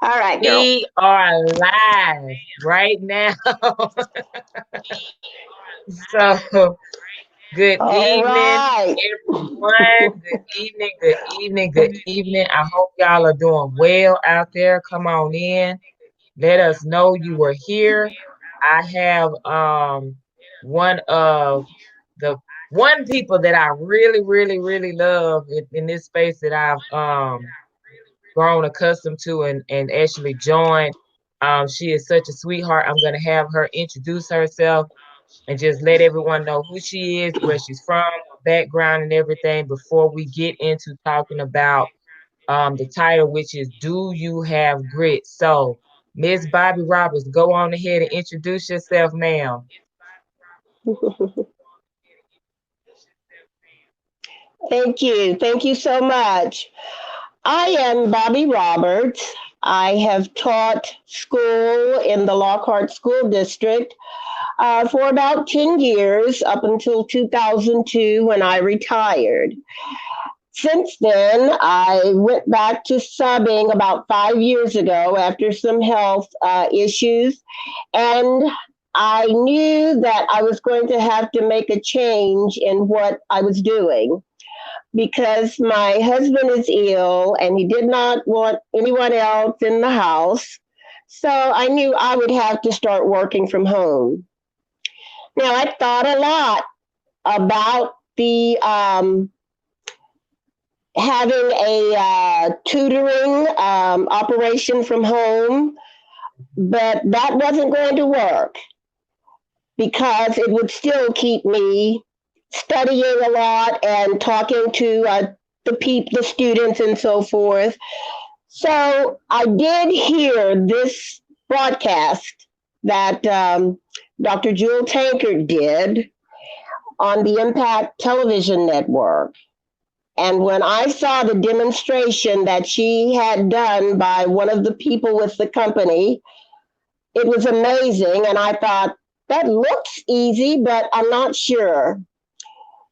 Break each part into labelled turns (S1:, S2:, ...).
S1: All right, girl.
S2: We are live right now. So, good
S1: All
S2: evening,
S1: right.
S2: everyone. Good evening, good evening, good evening. I hope y'all are doing well out there. Come on in. Let us know you were here. I have one of the one people that I really, really, really love in this space that I've grown accustomed to and actually joined. She is such a sweetheart. I'm going to have her introduce herself and just let everyone know who she is, where she's from, her background, and everything before we get into talking about the title, which is Do You Have Grit? So, Miss Bobby Roberts, go on ahead and introduce yourself, ma'am.
S1: Thank you. Thank you so much. I am Bobby Roberts. I have taught school in the Lockhart School District for about 10 years up until 2002 when I retired. Since then, I went back to subbing about 5 years ago after some health issues, and I knew that I was going to have to make a change in what I was doing because my husband is ill and he did not want anyone else in the house. So I knew I would have to start working from home. Now, I thought a lot about the having a tutoring operation from home, but that wasn't going to work because it would still keep me studying a lot and talking to the students and so forth. So I did hear this broadcast that Dr. Jewel Tankard did on the Impact Television Network. And when I saw the demonstration that she had done by one of the people with the company, it was amazing. And I thought, that looks easy, but I'm not sure.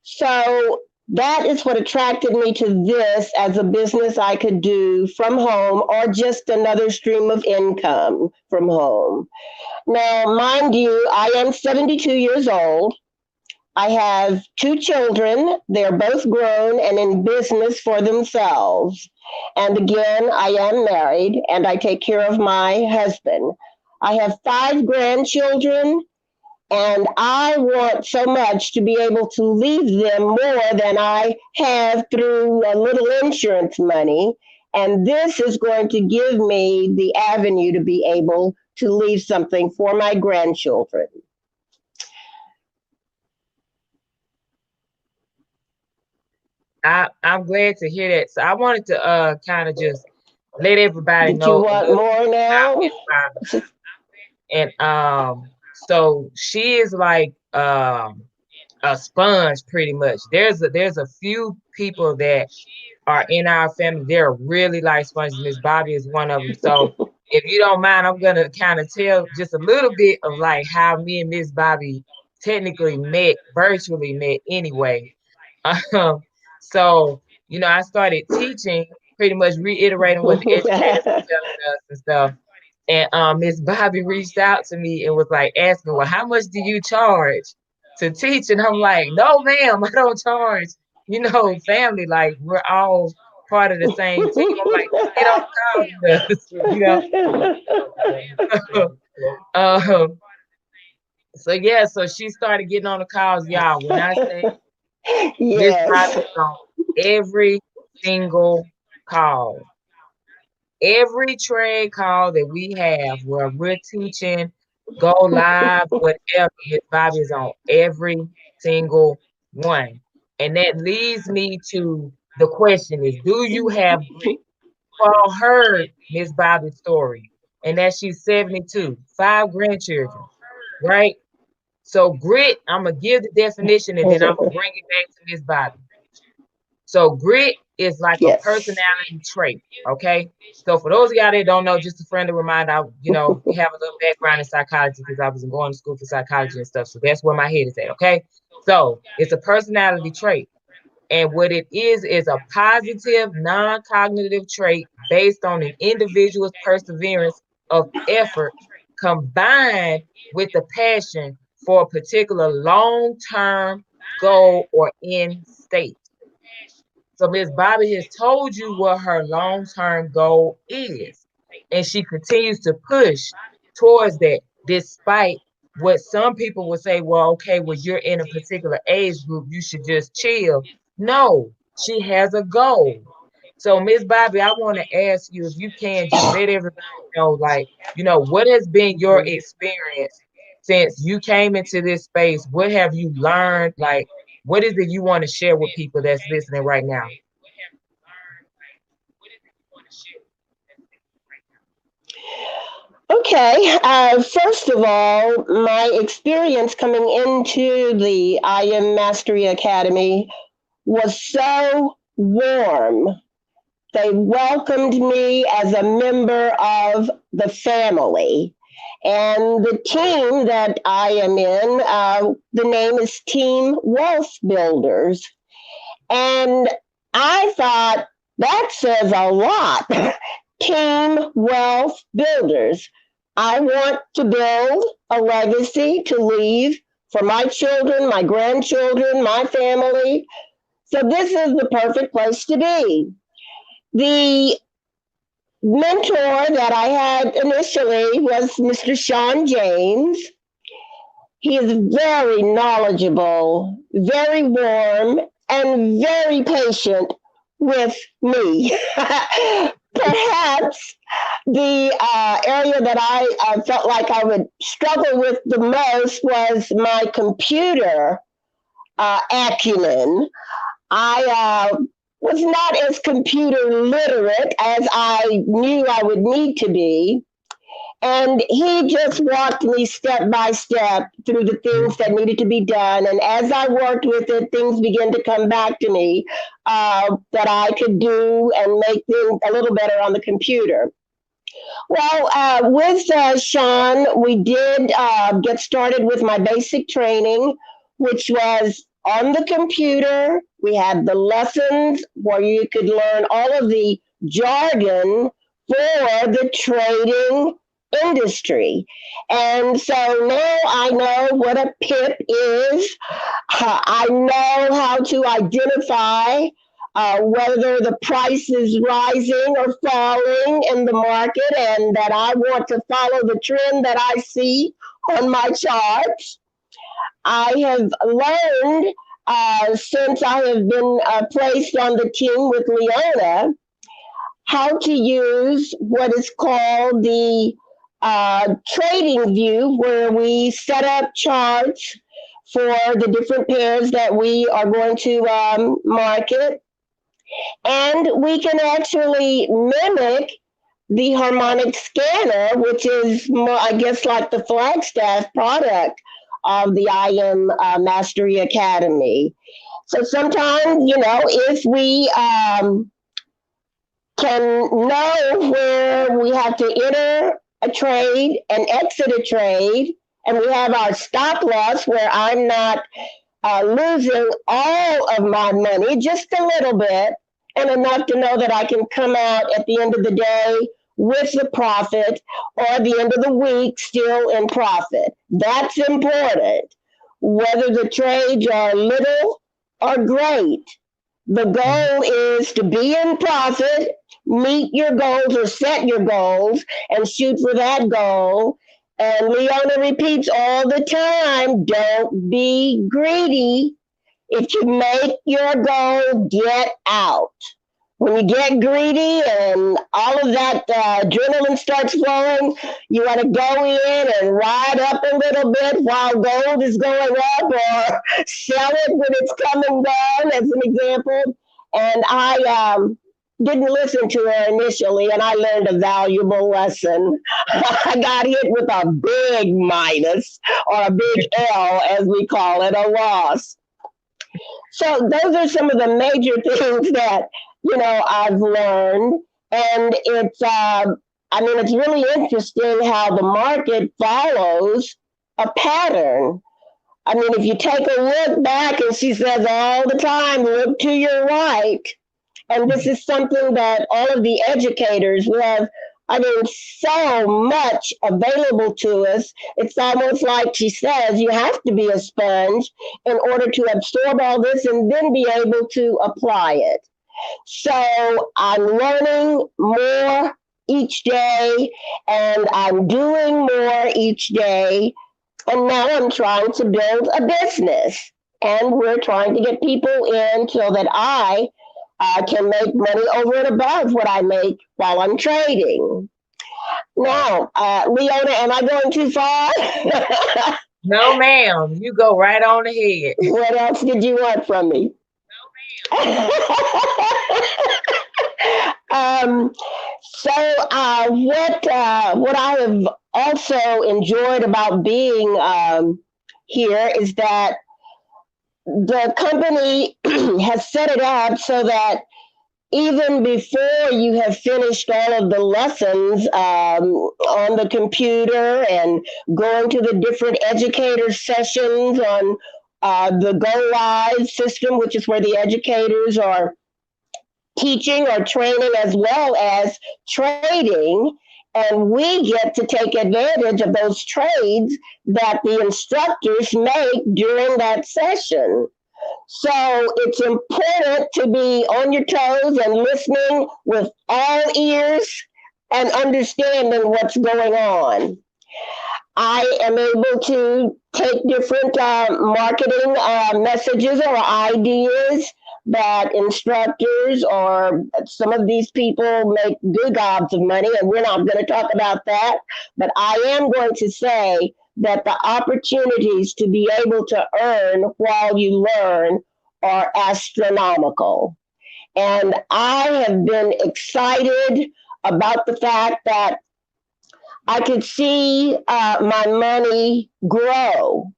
S1: So that is what attracted me to this as a business I could do from home or just another stream of income from home. Now, mind you, I am 72 years old. I have two children. They're both grown and in business for themselves. And again, I am married and I take care of my husband. I have five grandchildren and I want so much to be able to leave them more than I have through a little insurance money. And this is going to give me the avenue to be able to leave something for my grandchildren.
S2: I'm glad to hear that. So I wanted to kind of just let everybody
S1: Did you
S2: know a
S1: want
S2: little
S1: more
S2: bit about
S1: now?
S2: Miss Bobby. And so she is like a sponge pretty much. There's a few people that are in our family. They're really like sponges. Miss Bobby is one of them. So if you don't mind, I'm gonna kind of tell just a little bit of like how me and Miss Bobby technically met, virtually met anyway. Um, so I started teaching, pretty much reiterating what the educators were telling us and stuff. And Miss Bobby reached out to me and was like asking, well, how much do you charge to teach? And I'm like, no, ma'am, I don't charge. Family, like we're all part of the same team. I'm like, they don't charge us, um, so yeah, so she started getting on the calls, y'all. When I say Miss Bobby
S1: Yes.
S2: is on every single call. Every trade call that we have where we're teaching, go live, whatever, Miss Bobby is on every single one. And that leads me to the question is, do you have grit? You all heard Miss Bobby's story, and that she's 72, five grandchildren, right? So grit, I'm gonna give the definition and then I'm gonna bring it back to Miss Bobby. So grit is like a
S1: Yes.
S2: personality trait. Okay. So for those of y'all that don't know, just a friendly reminder, I have a little background in psychology because I was going to school for psychology and stuff. So that's where my head is at. Okay. So it's a personality trait. And what it is a positive non-cognitive trait based on an individual's perseverance of effort combined with the passion for a particular long-term goal or end state. So Miss Bobby has told you what her long-term goal is, and she continues to push towards that despite what some people would say, well, okay, well, you're in a particular age group, you should just chill. No, she has a goal. So Miss Bobby, I want to ask you if you can just let everybody know, like, what has been your experience since you came into this space? What have you learned? Like, what is it you want to share with people that's listening right now?
S1: Okay, first of all, my experience coming into the I Am Mastery Academy was so warm. They welcomed me as a member of the family. And the team that I am in, the name is Team Wealth Builders. And I thought that says a lot. Team Wealth Builders. I want to build a legacy to leave for my children, my grandchildren, my family. So this is the perfect place to be. The mentor that I had initially was Mr. Sean James. He is very knowledgeable, very warm, and very patient with me. Perhaps the area that I felt like I would struggle with the most was my computer acumen. I was not as computer literate as I knew I would need to be. And he just walked me step by step through the things that needed to be done. And as I worked with it, things began to come back to me that I could do and make things a little better on the computer. Well, with Sean, we did get started with my basic training, which was on the computer. We had the lessons where you could learn all of the jargon for the trading industry. And so now I know what a PIP is. I know how to identify whether the price is rising or falling in the market, and that I want to follow the trend that I see on my charts. I have learned since I have been placed on the team with Leona how to use what is called the trading view, where we set up charts for the different pairs that we are going to market. And we can actually mimic the harmonic scanner, which is more, I guess, like the Flagstaff product of the I Am Mastery Academy. So sometimes, if we can know where we have to enter a trade and exit a trade, and we have our stop loss where I'm not losing all of my money, just a little bit, and enough to know that I can come out at the end of the day with the profit, or at the end of the week still in profit. That's important. Whether the trades are little or great, the goal is to be in profit, meet your goals or set your goals, and shoot for that goal. And Leona repeats all the time, don't be greedy. If you make your goal, get out. When you get greedy and all of that adrenaline starts flowing, you want to go in and ride up a little bit while gold is going up, or sell it when it's coming down, as an example. And I didn't listen to her initially, and I learned a valuable lesson. I got hit with a big minus, or a big L, as we call it, a loss. So those are some of the major things that I've learned, and it's really interesting how the market follows a pattern. I mean, if you take a look back, and she says all the time, look to your right. And this is something that all of the educators we have, I mean, so much available to us. It's almost like she says you have to be a sponge in order to absorb all this and then be able to apply it. So I'm learning more each day and I'm doing more each day. And now I'm trying to build a business. And we're trying to get people in so that I can make money over and above what I make while I'm trading. Now, Leona, am I going too far?
S2: No, ma'am. You go right on ahead.
S1: What else did you want from me? um, what I have also enjoyed about being here is that the company has set it up so that even before you have finished all of the lessons on the computer and going to the different educator sessions on the Go Live system, which is where the educators are teaching or training as well as trading. And we get to take advantage of those trades that the instructors make during that session. So it's important to be on your toes and listening with all ears and understanding what's going on. I am able to take different marketing messages or ideas that instructors or some of these people make good gobs of money, and we're not going to talk about that. But I am going to say that the opportunities to be able to earn while you learn are astronomical. And I have been excited about the fact that I could see my money grow.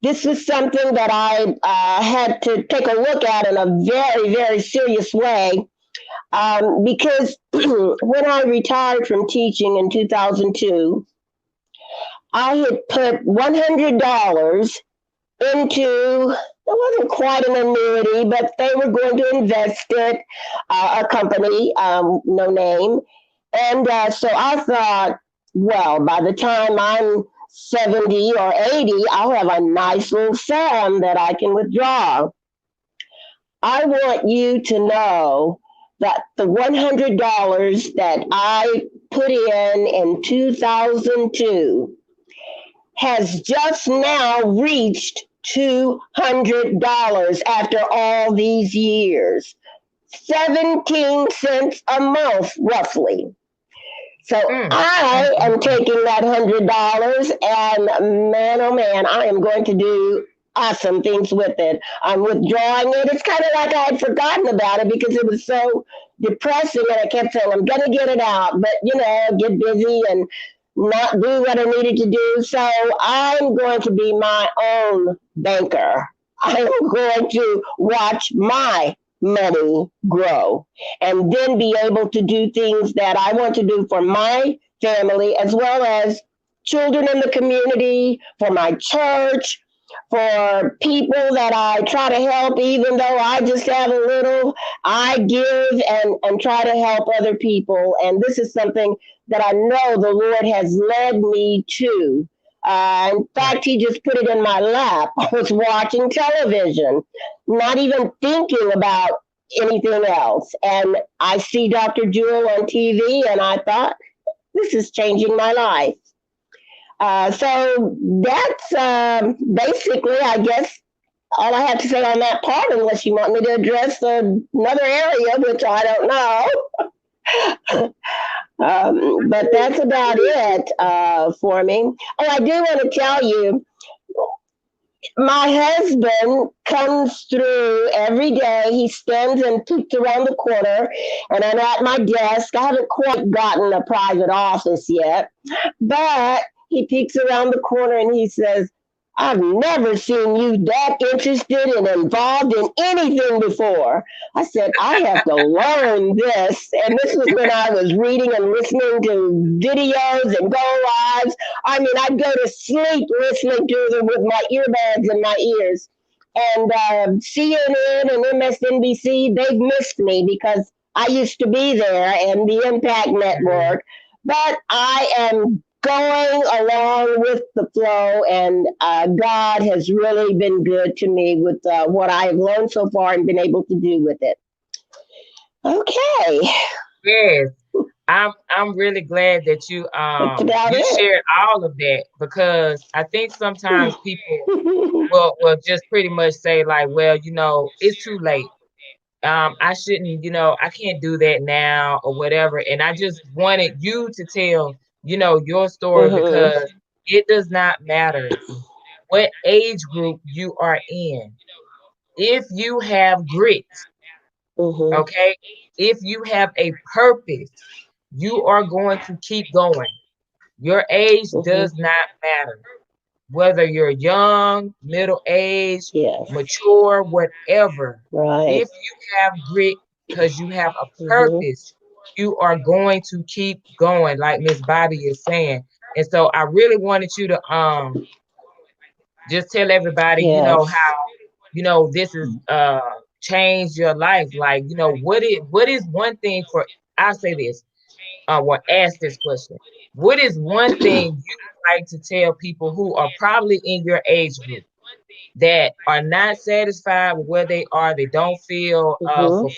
S1: This was something that I had to take a look at in a very, very serious way because when I retired from teaching in 2002, I had put $100 into, it wasn't quite an annuity, but they were going to invest it, a company, no name. And so I thought, well, by the time I'm 70 or 80, I'll have a nice little sum that I can withdraw. I want you to know that the $100 that I put in 2002 has just now reached $200 after all these years. 17 cents a month, roughly. So I am taking that $100 and man, oh man, I am going to do awesome things with it. I'm withdrawing it. It's kind of like I had forgotten about it because it was so depressing and I kept saying, I'm going to get it out, but get busy and not do what I needed to do. So I'm going to be my own banker. I'm going to watch my money grow and then be able to do things that I want to do for my family as well as children in the community, for my church, for people that I try to help, even though I just have a little, I give and try to help other people. And this is something that I know the Lord has led me to. In fact, he just put it in my lap. I was watching television, not even thinking about anything else. And I see Dr. Jewel on TV, and I thought, this is changing my life. So that's basically, I guess, all I have to say on that part, unless you want me to address another area, which I don't know. But that's about it for me. Oh, I do want to tell you, my husband comes through every day. He stands and peeks around the corner, and I'm at my desk. I haven't quite gotten a private office yet, but he peeks around the corner and he says, I've never seen you that interested and involved in anything before. I said, I have to learn this. And this was when I was reading and listening to videos and go lives. I mean, I'd go to sleep listening to them with my earbuds in my ears. And CNN and MSNBC, they've missed me because I used to be there and the Impact
S2: Mhm.
S1: Network. But I am going along with the flow, and God has really been good to me with what I've learned so far and been able to do with it. Okay,
S2: Yes. I'm really glad that you
S1: that's about
S2: you
S1: it.
S2: shared all of that, because I think sometimes people will just pretty much say like, well, it's too late. I shouldn't, I can't do that now or whatever. And I just wanted you to tell, your story,
S1: Hmm.
S2: because it does not matter what age group you are in. If you have grit,
S1: Hmm.
S2: okay, if you have a purpose, you are going to keep going. Your age
S1: Hmm.
S2: does not matter. Whether you're young, middle age,
S1: Yes.
S2: mature, whatever.
S1: Right.
S2: If you have grit because you have a
S1: Hmm.
S2: purpose, you are going to keep going, like Miss Bobby is saying. And so I really wanted you to just tell everybody,
S1: Yes.
S2: how, this is changed your life. Like, what is one thing for, I'll say this, or ask this question. What is one thing you would like to tell people who are probably in your age group that are not satisfied with where they are, they don't feel
S1: Hmm.
S2: fulfilled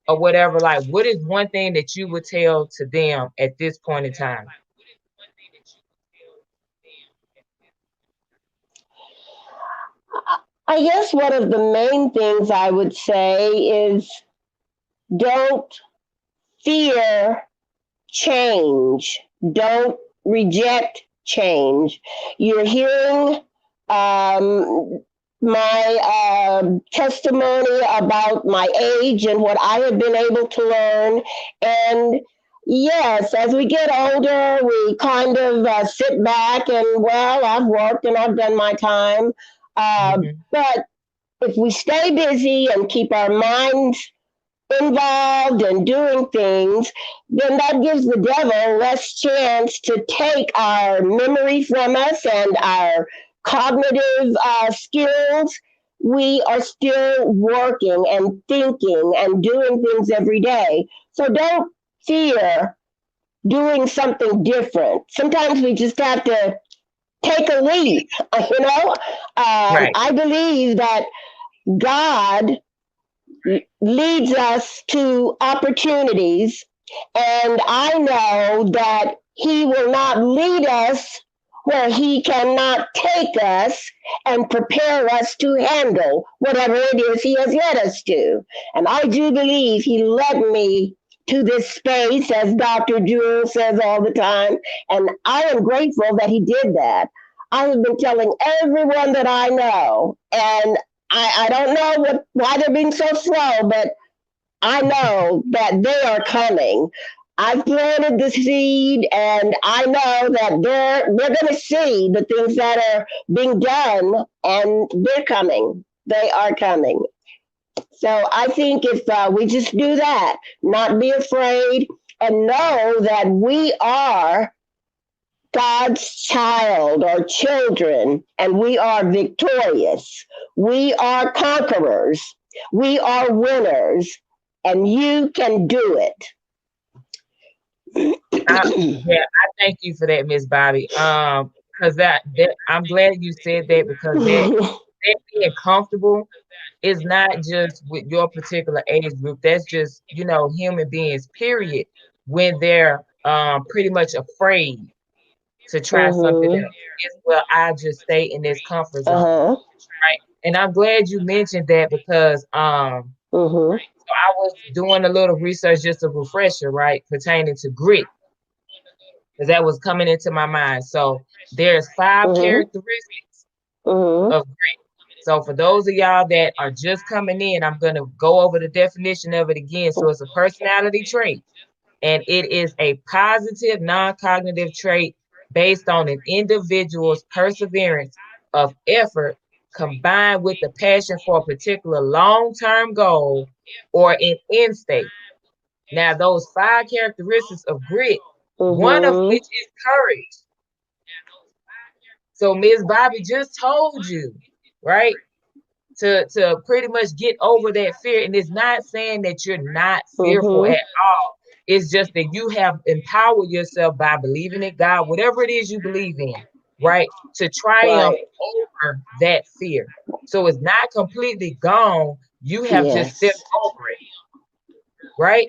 S2: or whatever? Like, what is one thing that you would tell to them at this point in time?
S1: I guess one of the main things I would say is don't fear change. Don't reject change. You're hearing um, my testimony about my age and what I have been able to learn. And yes, as we get older, we kind of sit back and, well, I've worked and I've done my time.
S2: Hmm.
S1: But if we stay busy and keep our minds involved and doing things, then that gives the devil less chance to take our memory from us and our cognitive skills. We are still working and thinking and doing things every day. So don't fear doing something different. Sometimes we just have to take a leap, you know?
S2: Right.
S1: I believe that God leads us to opportunities. And I know that He will not lead us where He cannot take us and prepare us to handle whatever it is He has led us to. And I do believe He led me to this space, as Dr. Jewel says all the time. And I am grateful that He did that. I have been telling everyone that I know, and I don't know why they're being so slow, but I know that they are coming. I've planted the seed, and I know that they're going to see the things that are being done, and they're coming. They are coming. So I think if we just do that, not be afraid, and know that we are God's child or children, and we are victorious. We are conquerors. We are winners, and you can do
S2: I,
S1: it.
S2: yeah, I thank you for that, Miss Bobby. Because that I'm glad you said that, because that being comfortable is not just with your particular age group. That's just, human beings, period, when they're pretty much afraid to try something
S1: Hmm.
S2: else. It's, well, I just stay in this comfort zone,
S1: Uh-huh.
S2: right? And I'm glad you mentioned that, because
S1: Hmm.
S2: so I was doing a little research, just a refresher, right, pertaining to grit, because that was coming into my mind. So there's five
S1: Hmm.
S2: characteristics
S1: Hmm.
S2: of grit. So for those of y'all that are just coming in, I'm going to go over the definition of it again. So it's a personality trait, and it is a positive non-cognitive trait based on an individual's perseverance of effort combined with the passion for a particular long-term goal or an end state. Now, those 5 characteristics of grit, one of
S1: Mm-hmm.
S2: which is courage. So Miss Bobby just told you, right? To pretty much get over that fear. And it's not saying that you're not fearful
S1: Mm-hmm.
S2: at all. It's just that you have empowered yourself by believing in God, whatever it is you believe in, right? To triumph
S1: Right.
S2: over that fear. So it's not completely gone. You have just stepped
S1: Yes.
S2: over it, right?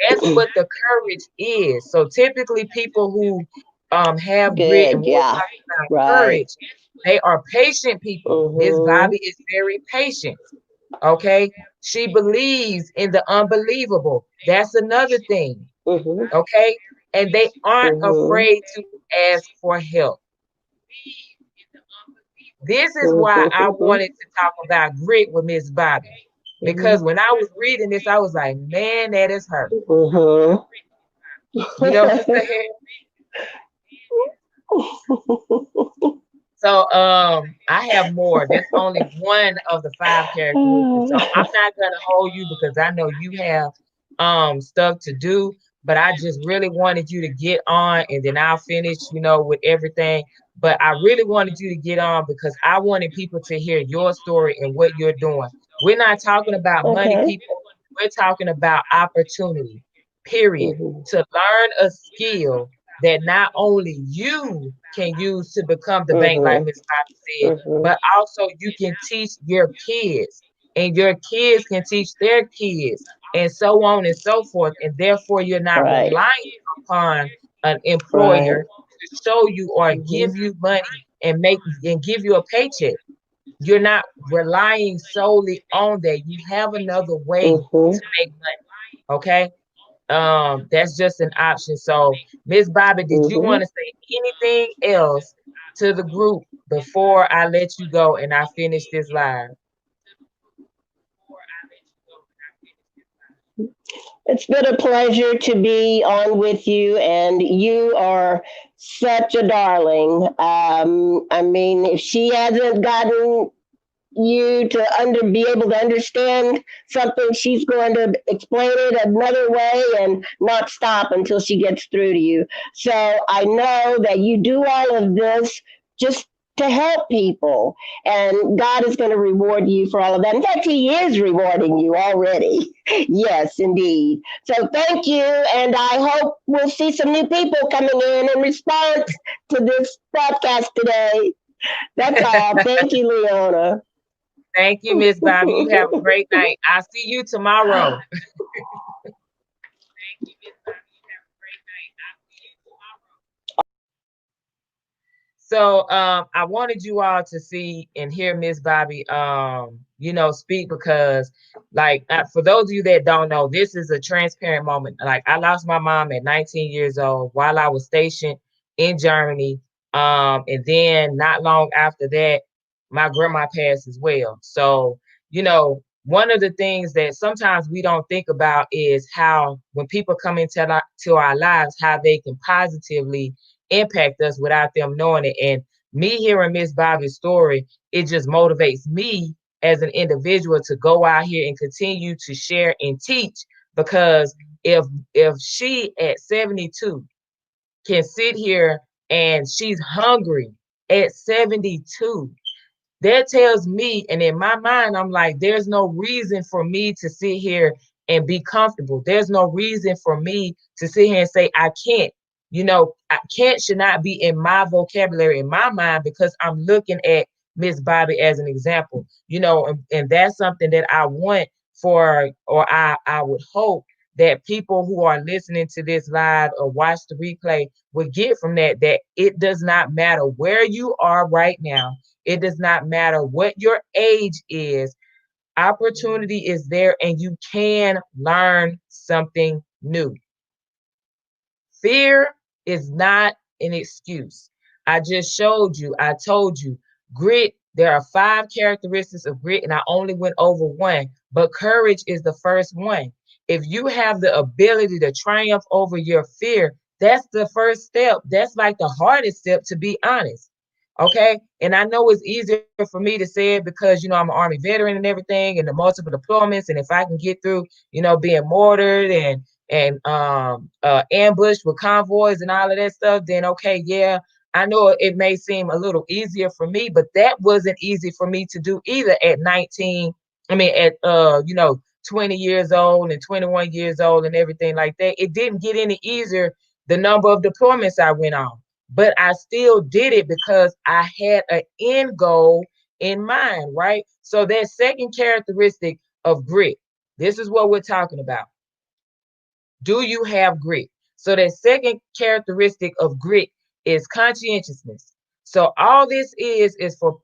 S2: That's
S1: Mm-hmm.
S2: what the courage is. So typically people who have grit, and
S1: Good.
S2: we'll
S1: Yeah.
S2: talk about
S1: Right.
S2: courage, they are patient people. Miss
S1: Mm-hmm.
S2: Bobby is very patient. Okay. She believes in the unbelievable. That's another thing.
S1: Mm-hmm.
S2: Okay. And they aren't
S1: Mm-hmm.
S2: afraid to ask for help. This is why I
S1: Mm-hmm.
S2: wanted to talk about grit with Miss Bobby.
S1: Mm-hmm.
S2: Because when I was reading this, I was like, man, that is her.
S1: Mm-hmm.
S2: You know what I'm saying? So I have more. That's only one of the 5 characteristics. So I'm not gonna hold you because I know you have stuff to do, but I just really wanted you to get on and then I'll finish, with everything. But I really wanted you to get on because I wanted people to hear your story and what you're doing. We're not talking about money,
S1: Okay.
S2: people. We're talking about opportunity, period.
S1: Mm-hmm.
S2: To learn a skill that not only you can use to become the bank, like
S1: Mm-hmm.
S2: Miss Bobby said,
S1: Mm-hmm.
S2: but also you can teach your kids, and your kids can teach their kids, and so on and so forth. And therefore, you're not
S1: Right.
S2: relying upon an
S1: Right.
S2: employer to show you or
S1: Mm-hmm.
S2: give you money and give you a paycheck. You're not relying solely on that. You have another way
S1: Mm-hmm.
S2: to make money. Okay. That's just an option. So Miss Bobby, did you
S1: Mm-hmm.
S2: want to say anything else to the group before I let you go and I finish this live?
S1: It's been a pleasure to be on with you, and you are such a darling. I mean, if she hasn't gotten you to be able to understand something, she's going to explain it another way and not stop until she gets through to you. So I know that you do all of this just to help people, and God is going to reward you for all of that. In fact, He is rewarding you already. Yes, indeed. So thank you, and I hope we'll see some new people coming in response to this podcast today. That's all. Thank you, Leona.
S2: Thank you, Miss Bobby. You have a great night. I'll see you tomorrow. So I wanted you all to see and hear Miss Bobby speak because for those of you that don't know, this is a transparent moment. Like I lost my mom at 19 years old while I was stationed in Germany. And then not long after that, my grandma passed as well. So, one of the things that sometimes we don't think about is how when people come into to our lives, how they can positively impact us without them knowing it. And me hearing Miss Bobby's story, it just motivates me as an individual to go out here and continue to share and teach. Because if she at 72 can sit here and she's hungry at 72, that tells me, and in my mind, I'm like, there's no reason for me to sit here and be comfortable. There's no reason for me to sit here and say, I can't. I can't should not be in my vocabulary, in my mind, because I'm looking at Miss Bobby as an example, and that's something that I want or I would hope that people who are listening to this live or watch the replay would get from that it does not matter where you are right now. It does not matter what your age is. Opportunity is there and you can learn something new. Fear is not an excuse. I just showed you, I told you, grit, there are 5 characteristics of grit, and I only went over one, but courage is the first one. If you have the ability to triumph over your fear, that's the first step. That's like the hardest step, to be honest. Okay. And I know it's easier for me to say it because, I'm an Army veteran and everything and the multiple deployments. And if I can get through, being mortared and ambushed with convoys and all of that stuff, then okay, yeah, I know it may seem a little easier for me, but that wasn't easy for me to do either at 19. I mean, at 20 years old and 21 years old and everything like that. It didn't get any easier the number of deployments I went on, but I still did it because I had an end goal in mind, right? So that second characteristic of grit, this is what we're talking about. Do you have grit? So that second characteristic of grit is conscientiousness. So all this is for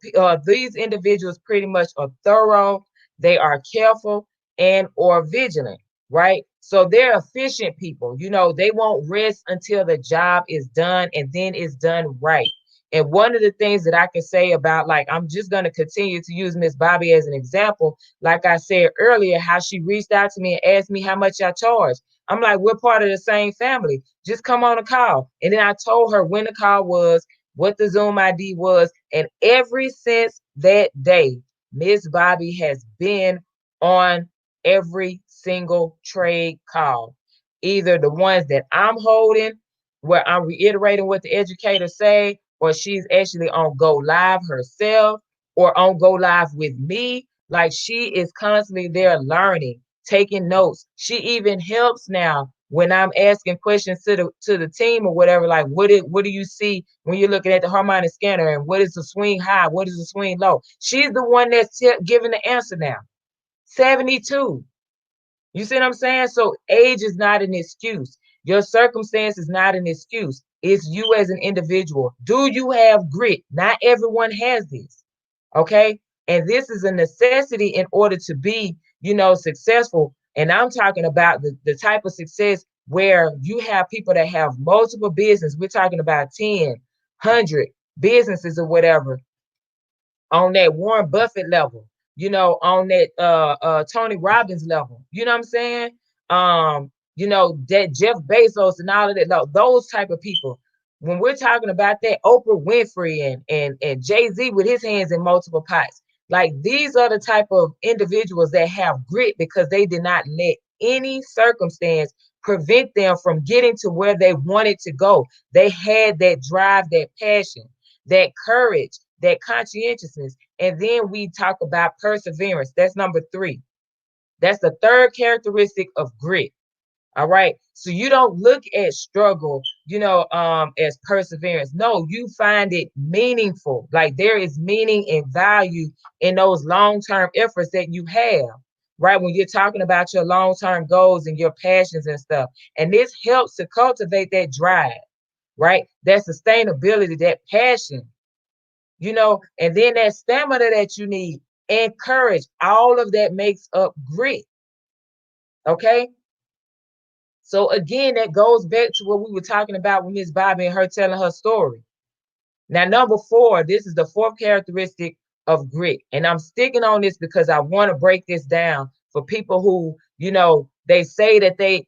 S2: these individuals pretty much are thorough, they are careful and or vigilant, right? So they're efficient people. They won't rest until the job is done and then it's done right. And one of the things that I can say about, like, I'm just going to continue to use Miss Bobby as an example. Like I said earlier, how she reached out to me and asked me how much I charge. I'm like, we're part of the same family. Just come on a call. And then I told her when the call was, what the Zoom ID was. And ever since that day, Miss Bobby has been on every single trade call, either the ones that I'm holding, where I'm reiterating what the educators say, or she's actually on Go Live herself, or on Go Live with me. Like, she is constantly there learning, taking notes. She even helps now when I'm asking questions to the team or whatever. Like, what do you see when you're looking at the harmonic scanner, and what is the swing high? What is the swing low? She's the one that's giving the answer now. 72. You see what I'm saying? So age is not an excuse. Your circumstance is not an excuse. It's you as an individual. Do you have grit? Not everyone has this. Okay. And this is a necessity in order to be, successful. And I'm talking about the type of success where you have people that have multiple business. We're talking about 10, 100 businesses or whatever, on that Warren Buffett level, on that Tony Robbins level. You know what I'm saying? That Jeff Bezos and all of that, those type of people. When we're talking about that, Oprah Winfrey and Jay-Z with his hands in multiple pots. Like, these are the type of individuals that have grit because they did not let any circumstance prevent them from getting to where they wanted to go. They had that drive, that passion, that courage, that conscientiousness. And then we talk about perseverance. That's number 3. That's the third characteristic of grit. All right. So you don't look at struggle, as perseverance. No, you find it meaningful. Like, there is meaning and value in those long-term efforts that you have, right? When you're talking about your long-term goals and your passions and stuff. And this helps to cultivate that drive, right? That sustainability, that passion, and then that stamina that you need and courage, all of that makes up grit. Okay. So again, that goes back to what we were talking about with Miss Bobby and her telling her story. Now, number 4, this is the fourth characteristic of grit. And I'm sticking on this because I want to break this down for people who, they say that they,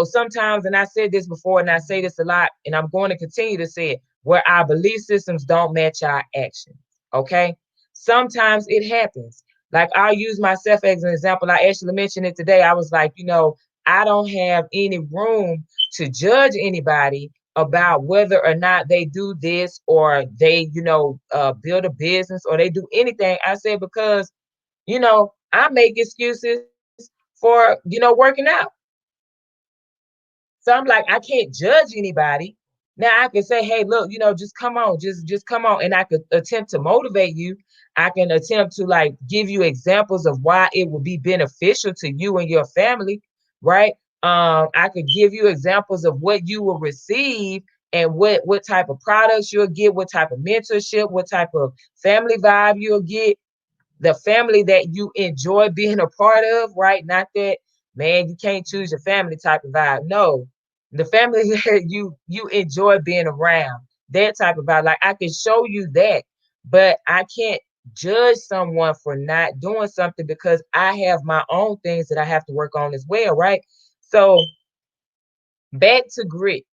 S2: sometimes, and I said this before and I say this a lot, and I'm going to continue to say it, where our belief systems don't match our actions. Okay. Sometimes it happens. Like, I'll use myself as an example. I actually mentioned it today. I was like, I don't have any room to judge anybody about whether or not they do this or they, build a business or they do anything. I said, because, I make excuses for, working out. So I'm like, I can't judge anybody. Now I can say, hey, look, just come on, just come on. And I could attempt to motivate you. I can attempt to, like, give you examples of why it will be beneficial to you and your family, right? I could give you examples of what you will receive and what type of products you'll get, what type of mentorship, what type of family vibe you'll get, the family that you enjoy being a part of, right? Not that, man, you can't choose your family type of vibe. No, the family that you enjoy being around, that type of vibe. Like, I can show you that, but I can't judge someone for not doing something because I have my own things that I have to work on as well, right? So back to grit.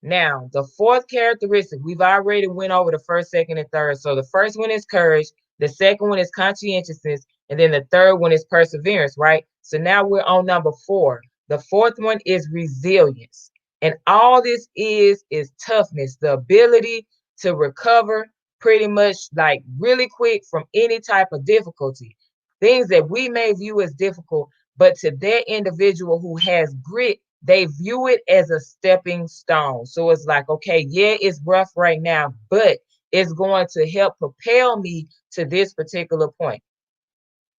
S2: Now, the fourth characteristic, we've already went over the first, second, and third. So the first one is courage, the second one is conscientiousness, and then the third one is perseverance, right? So now we're on number 4. The fourth one is resilience. And all this is toughness, the ability to recover pretty much like really quick from any type of difficulty. Things that we may view as difficult, but to that individual who has grit, they view it as a stepping stone. So it's like, okay, yeah, it's rough right now, but it's going to help propel me to this particular point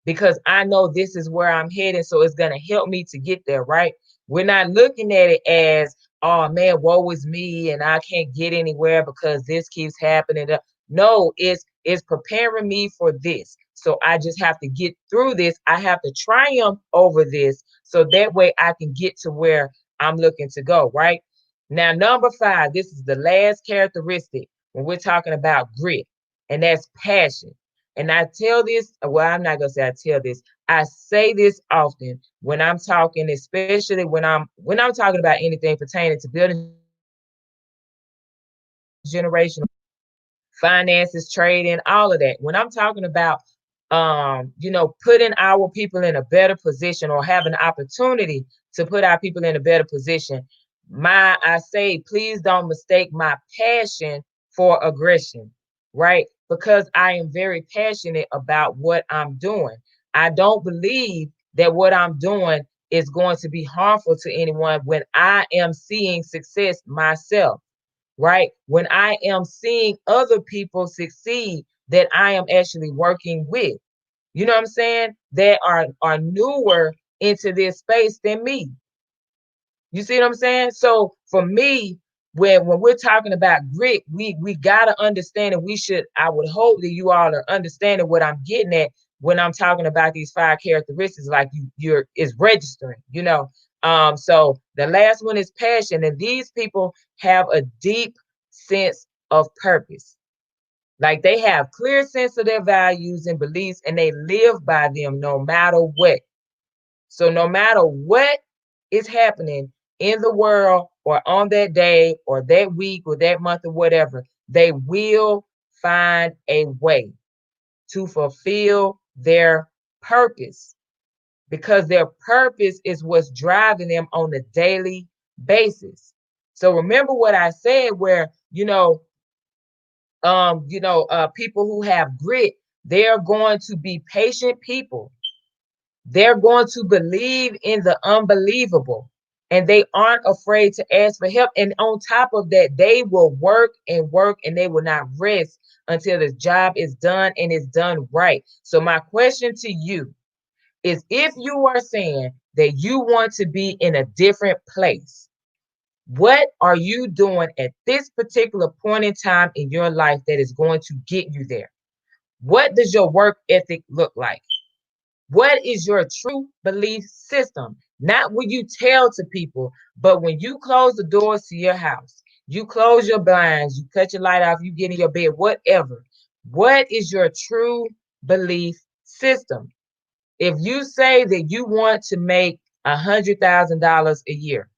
S2: because I know this is where I'm heading. So it's going to help me to get there, right? We're not looking at it as, oh man, woe is me and I can't get anywhere because this keeps happening. No, it's preparing me for this. So I just have to get through this. I have to triumph over this so that way I can get to where I'm looking to go, right? Now, number 5, this is the last characteristic when we're talking about grit, and that's passion. And I tell this, well, I'm not gonna say I tell this. I say this often when I'm talking, especially when I'm talking about anything pertaining to building generational finances, trading, all of that. When I'm talking about putting our people in a better position or having an opportunity to put our people in a better position, I say, please don't mistake my passion for aggression, right? Because I am very passionate about what I'm doing. I don't believe that what I'm doing is going to be harmful to anyone when I am seeing success myself, right? When I am seeing other people succeed that I am actually working with, you know what I'm saying? That are newer into this space than me. You see what I'm saying? So for me, when we're talking about grit, we gotta understand, and I would hope that you all are understanding what I'm getting at when I'm talking about these 5 characteristics, like you're is registering, So the last one is passion, and these people have a deep sense of purpose. Like they have clear sense of their values and beliefs, and they live by them no matter what. So no matter what is happening in the world or on that day or that week or that month or whatever, they will find a way to fulfill their purpose because their purpose is what's driving them on a daily basis. So remember what I said where, people who have grit, they're going to be patient people. They're going to believe in the unbelievable and they aren't afraid to ask for help. And on top of that, they will work and they will not rest until the job is done and it's done right. So my question to you is, if you are saying that you want to be in a different place, what are you doing at this particular point in time in your life that is going to get you there? What does your work ethic look like? What is your true belief system? Not what you tell to people, but when you close the doors to your house, you close your blinds, you cut your light off, you get in your bed, whatever. What is your true belief system? If you say that you want to make $100,000 a year,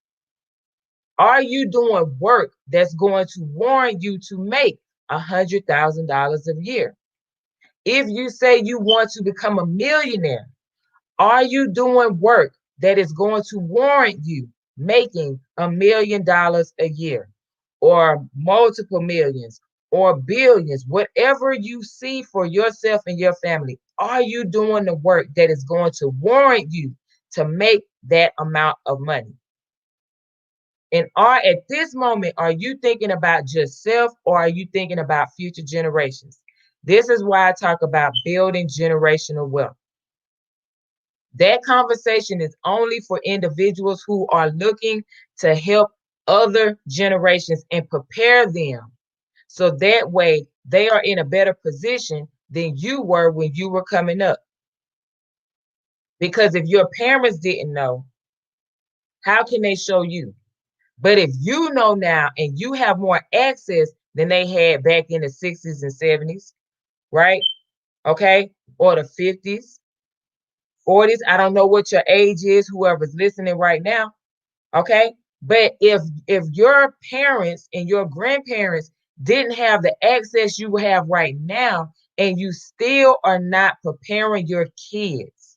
S2: are you doing work that's going to warrant you to make $100,000 a year? If you say you want to become a millionaire, are you doing work that is going to warrant you making $1 million a year or multiple millions or billions, whatever you see for yourself and your family? Are you doing the work that is going to warrant you to make that amount of money? And at this moment, are you thinking about just self or are you thinking about future generations? This is why I talk about building generational wealth. That conversation is only for individuals who are looking to help other generations and prepare them. So that way they are in a better position than you were when you were coming up. Because if your parents didn't know, how can they show you? But if you know now and you have more access than they had back in the 60s and 70s, right? Okay. Or the 50s, 40s. I don't know what your age is, whoever's listening right now. Okay. But if your parents and your grandparents didn't have the access you have right now, and you still are not preparing your kids,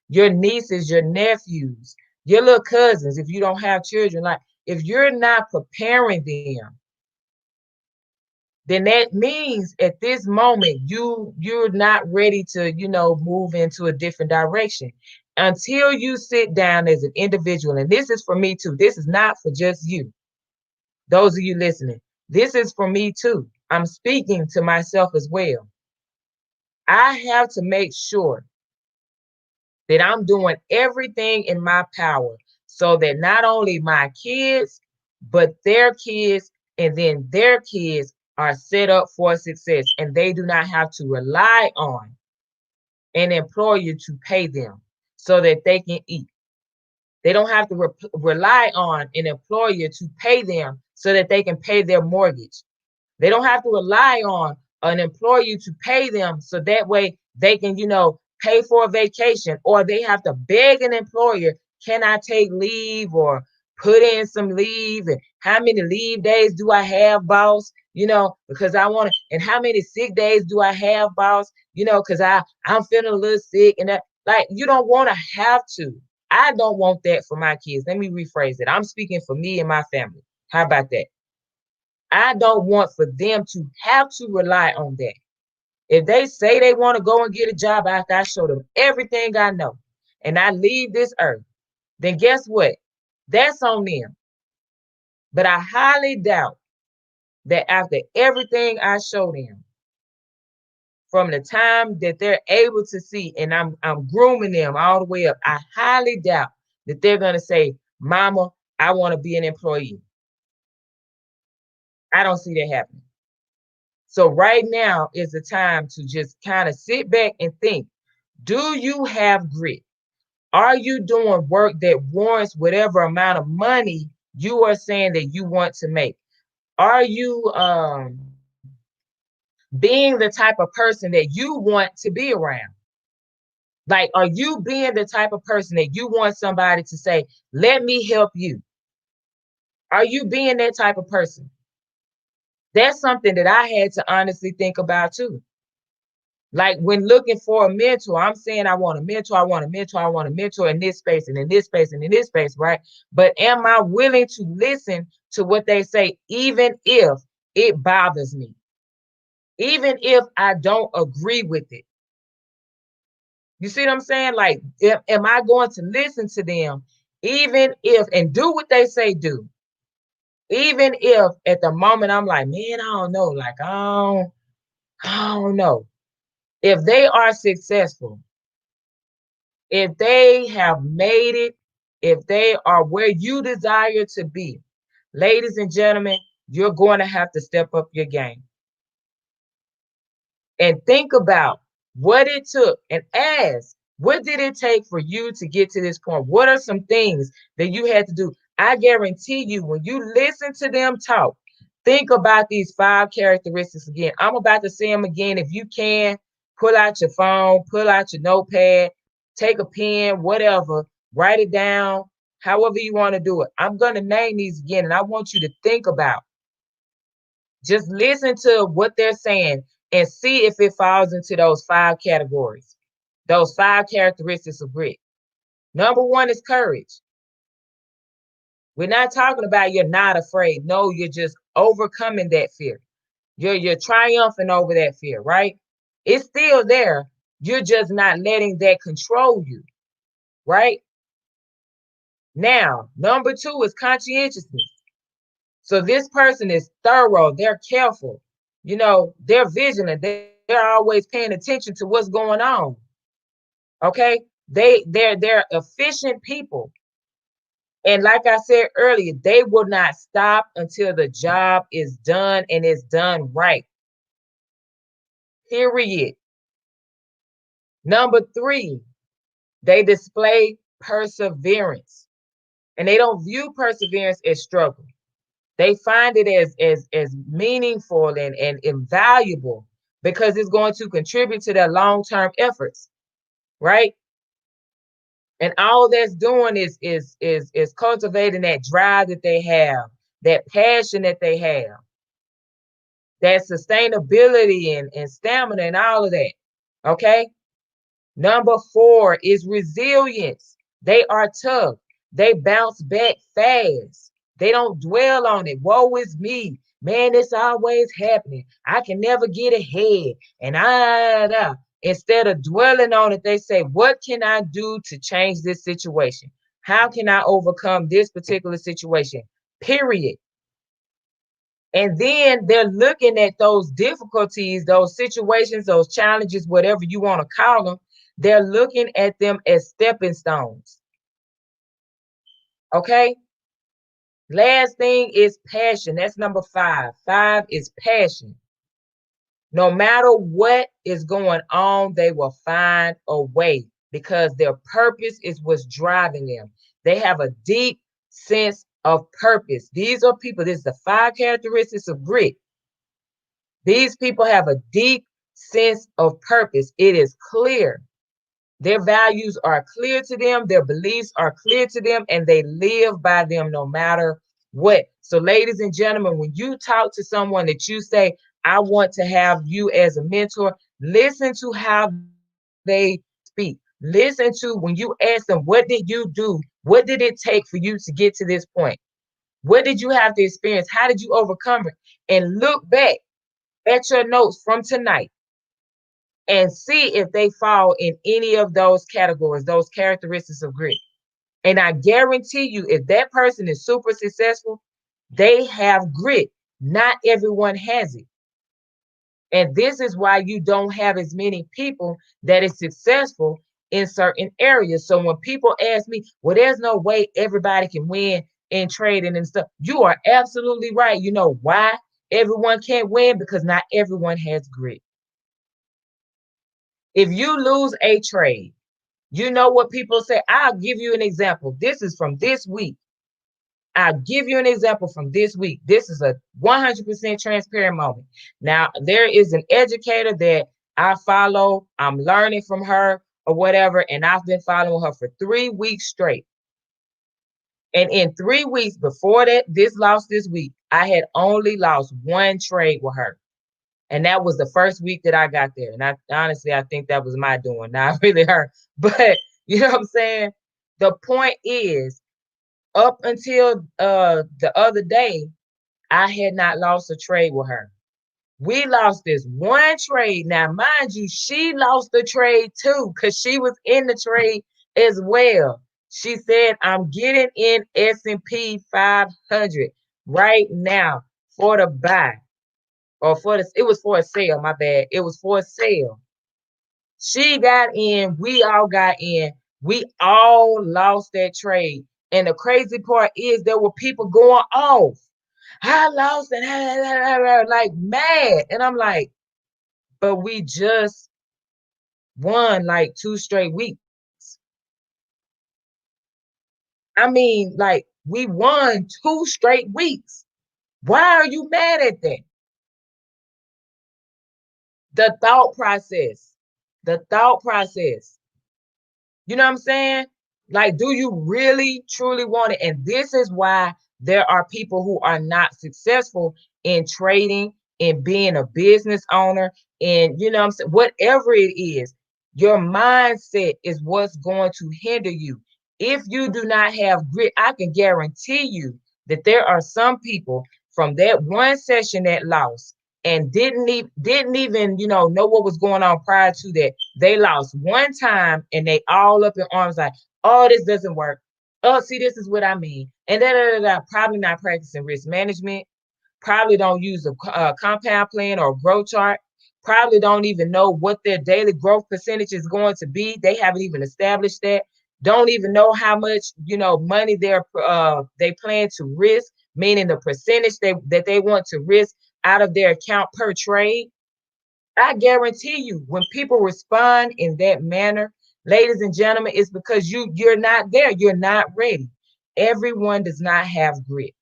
S2: your nieces, your nephews, your little cousins, if you don't have children, like if you're not preparing them, then that means at this moment you're not ready to, move into a different direction until you sit down as an individual. And this is for me too. This is not for just you. Those of you listening, this is for me too. I'm speaking to myself as well. I have to make sure that I'm doing everything in my power so that not only my kids, but their kids and then their kids are set up for success, and they do not have to rely on an employer to pay them so that they can eat. They don't have to rely on an employer to pay them so that they can pay their mortgage. They don't have to rely on an employer to pay them so that way they can, pay for a vacation, or they have to beg an employer, can I take leave or put in some leave? And how many leave days do I have, boss? Because I want to, and how many sick days do I have, boss? Because I'm feeling a little sick and that, like, you don't want to have to. I don't want that for my kids. Let me rephrase it. I'm speaking for me and my family. How about that? I don't want for them to have to rely on that. If they say they want to go and get a job after I show them everything I know and I leave this earth, then guess what? That's on them. But I highly doubt that after everything I show them, from the time that they're able to see, and I'm grooming them all the way up, I highly doubt that they're gonna say, Mama, I want to be an employee. I don't see that happening. So right now is the time to just kind of sit back and think, do you have grit? Are you doing work that warrants whatever amount of money you are saying that you want to make? Are you being the type of person that you want to be around? Like, are you being the type of person that you want somebody to say, let me help you? Are you being that type of person? That's something that I had to honestly think about too. Like when looking for a mentor, I'm saying I want a mentor, I want a mentor, I want a mentor in this space and in this space and in this space, right? But am I willing to listen to what they say, even if it bothers me, even if I don't agree with it? You see what I'm saying? Like, am I going to listen to them, even if, and do what they say do, even if at the moment I'm like, man, I don't know, like, I don't know. If they are successful, if they have made it, if they are where you desire to be, ladies and gentlemen, you're going to have to step up your game and think about what it took and ask, what did it take for you to get to this point? What are some things that you had to do? I guarantee you, when you listen to them talk, think about these 5 characteristics again. I'm about to say them again. If you can, pull out your phone, pull out your notepad, take a pen, whatever, write it down, however you want to do it. I'm going to name these again, and I want you to think about, just listen to what they're saying and see if it falls into those 5 categories, those 5 characteristics of grit. Number 1 is courage. We're not talking about you're not afraid. No, you're just overcoming that fear. You're triumphing over that fear, right? It's still there. You're just not letting that control you, right? Now, number 2 is conscientiousness. So this person is thorough. They're careful. They're vigilant. They're always paying attention to what's going on. Okay. They're efficient people. And like I said earlier, they will not stop until the job is done and it's done right. Period. Number 3, they display perseverance. And they don't view perseverance as struggle. They find it as meaningful and invaluable because it's going to contribute to their long-term efforts, right? And all that's doing is cultivating that drive that they have, that passion that they have, that sustainability and stamina and all of that. Okay. Number 4 is resilience. They are tough. They bounce back fast. They don't dwell on it. Woe is me. Man, it's always happening. I can never get ahead. And instead of dwelling on it, they say, what can I do to change this situation? How can I overcome this particular situation? Period. And then they're looking at those difficulties, those situations, those challenges, whatever you want to call them. They're looking at them as stepping stones. Okay. Last thing is passion. That's number 5. 5 is passion. No matter what is going on, they will find a way because their purpose is what's driving them. They have a deep sense of purpose. These are people, this is the 5 characteristics of grit. These people have a deep sense of purpose. It is clear. Their values are clear to them. Their beliefs are clear to them, and they live by them no matter what. So, ladies and gentlemen, when you talk to someone that you say, I want to have you as a mentor, listen to how they speak. Listen to when you ask them, what did you do? What did it take for you to get to this point? What did you have to experience? How did you overcome it? And look back at your notes from tonight and see if they fall in any of those categories, those characteristics of grit. And I guarantee you, if that person is super successful, they have grit. Not everyone has it. And this is why you don't have as many people that is successful in certain areas. So when people ask me, well, there's no way everybody can win in trading and stuff, you are absolutely right. You know why everyone can't win? Because not everyone has grit. If you lose a trade, you know what people say. I'll give you an example. This is from this week. I'll give you an example from this week. This is a 100% transparent moment. Now, there is an educator that I follow. I'm learning from her or whatever, and I've been following her for 3 weeks straight. And in 3 weeks before that, this loss this week, I had only lost 1 trade with her. And that was the first week that I got there. And I honestly, I think that was my doing, not really her. But you know what I'm saying? The point is, up until the other day, I had not lost a trade with her. We lost this 1 trade. Now, mind you, she lost the trade too, because she was in the trade as well. She said, I'm getting in S&P 500 right now for the buy. Or it was for a sale, my bad. It was for a sale. She got in, we all got in, we all lost that trade. And the crazy part is there were people going off. I lost and like mad. And I'm like, but we just won like 2 straight weeks. I mean, like we won 2 straight weeks. Why are you mad at that? The thought process. The thought process. You know what I'm saying? Like, do you really truly want it? And this is why there are people who are not successful in trading, in being a business owner, and you know what I'm saying, whatever it is, your mindset is what's going to hinder you. If you do not have grit, I can guarantee you that there are some people from that 1 session that lost and didn't even know what was going on prior to that. They lost 1 time and they all up in arms like, oh, this doesn't work. Oh, see, this is what I mean. And probably not practicing risk management, probably don't use a compound plan or growth chart, probably don't even know what their daily growth percentage is going to be. They haven't even established that. Don't even know how much money they plan to risk, meaning the percentage that they want to risk out of their account per trade. I guarantee you, when people respond in that manner, ladies and gentlemen, it's because you're not there. You're not ready. Everyone does not have grit.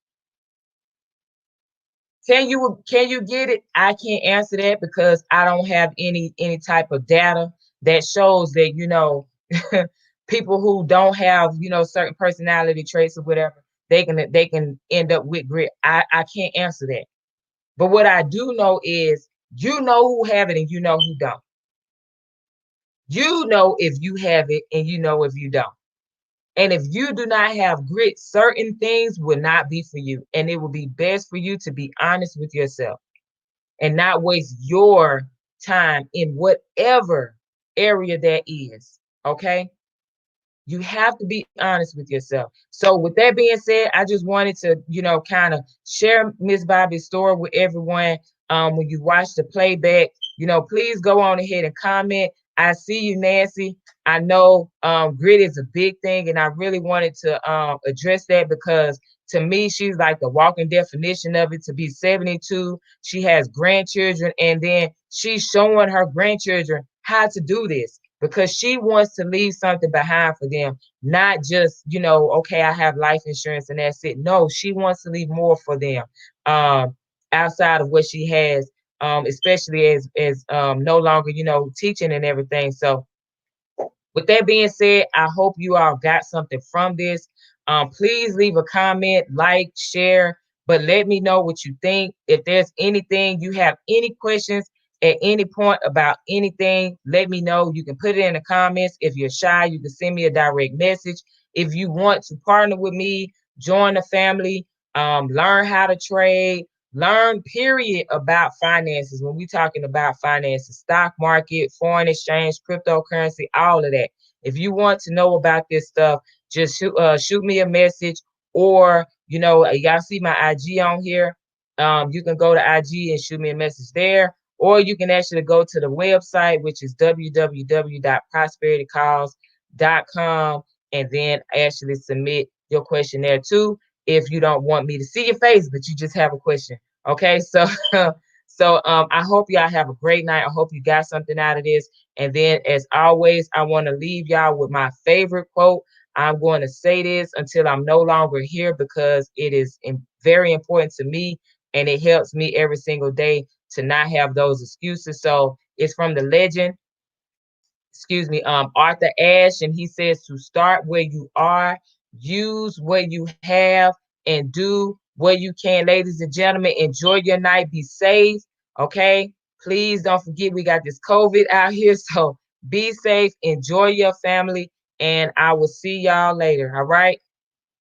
S2: Can you get it? I can't answer that because I don't have any type of data that shows that people who don't have, certain personality traits or whatever, they can end up with grit. I can't answer that. But what I do know is you know who have it and you know who don't. You know if you have it and you know if you don't. And if you do not have grit, certain things will not be for you. And it will be best for you to be honest with yourself and not waste your time in whatever area that is. Okay. You have to be honest with yourself. So with that being said, I just wanted to, kind of share Miss Bobby's story with everyone. When you watch the playback, please go on ahead and comment. I see you, Nancy. I know grit is a big thing, and I really wanted to address that because to me, she's like the walking definition of it. To be 72, she has grandchildren, and then she's showing her grandchildren how to do this because she wants to leave something behind for them, not just, okay, I have life insurance and that's it. No, she wants to leave more for them outside of what she has, especially as no longer, teaching and everything. So with that being said, I hope you all got something from this. Please leave a comment, like, share, but let me know what you think. If there's anything, you have any questions at any point about anything, let me know. You can put it in the comments. If you're shy, you can send me a direct message. If you want to partner with me, join the family, learn how to trade, learn period about finances. When we're talking about finances, stock market, foreign exchange, cryptocurrency, all of that. If you want to know about this stuff, just shoot me a message, or y'all see my IG on here. You can go to IG and shoot me a message there, or you can actually go to the website, which is www.prosperitycalls.com, and then actually submit your question there too. If you don't want me to see your face, but you just have a question. Okay, so I hope y'all have a great night. I hope you got something out of this. And then as always, I want to leave y'all with my favorite quote. I'm going to say this until I'm no longer here because it is very important to me and it helps me every single day to not have those excuses. So it's from the legend, Arthur Ashe, and he says to start where you are, use what you have, and do what you can. Ladies and gentlemen, enjoy your night. Be safe. Okay. Please don't forget we got this COVID out here. So be safe. Enjoy your family. And I will see y'all later. All right.